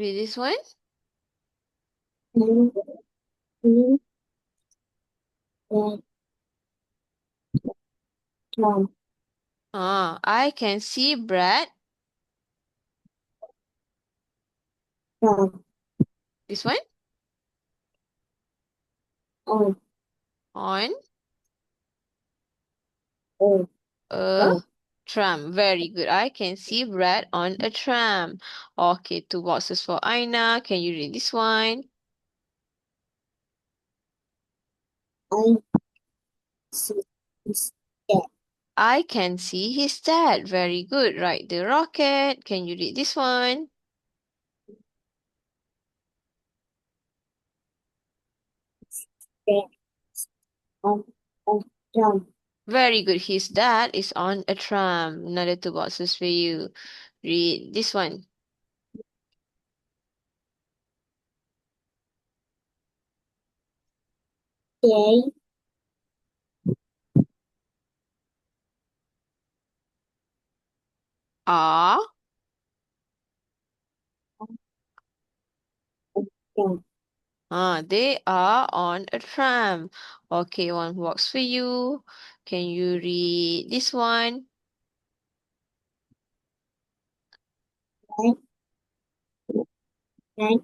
Read this one. Blue, blue, red, drum, I can see Brad. drum, This one. on, On on, a drum, tram. Very good. I can see Brad on a tram. Okay, two boxes for Aina. Can you read this one? I see his dad, I can see his dad. Very good. Right, the rocket. Can you read this one? dad, on, drum, Very good. His dad is on a tram. Another two boxes for you. Read this one. they Are on, drum, they are on a tram. Okay, one box for you. Can you read this one? right, right,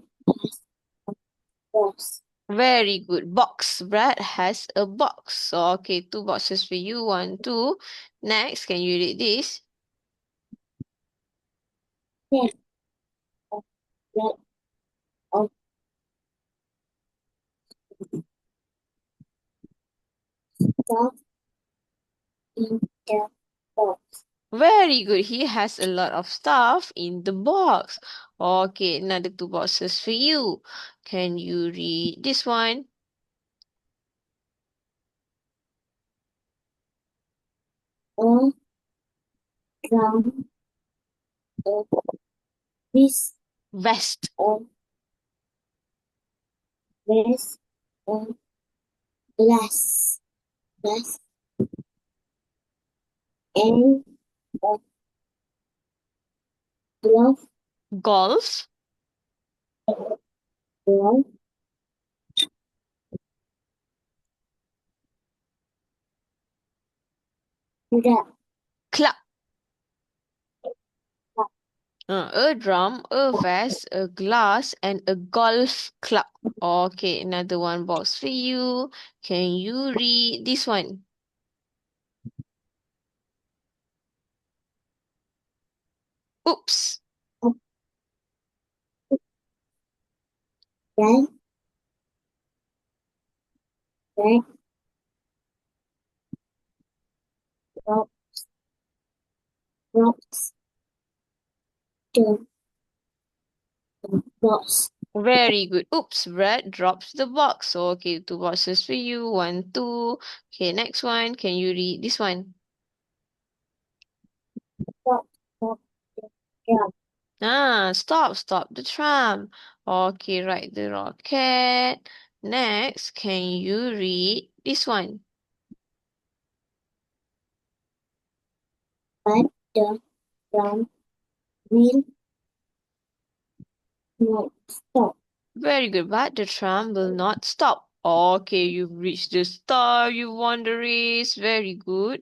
box, Very good. Box. Brad has a box. So, okay, two boxes for you. One, two. Next, can you read this? red, on, red, on, stuff in the box, Very good. He has a lot of stuff in the box. Okay, another two boxes for you. Can you read this one? on, drum, on, this, Vest. on, this, on, glass, glass, and on, glove, Golf. glove, that, Club. A drum, a vest, a glass, and a golf club. Okay, another one box for you. Can you read this one? Oops. red, red, box, box, the box, Very good. Oops, Brad drops the box. Okay, two boxes for you. One, two. Okay, next one. Can you read this one? box, box, drum, Stop the tram. Okay, right, the rocket. Next, can you read this one? but the drum will not stop. Very good, but the tram will not stop. Okay, you've reached the start. You won the race. Very good.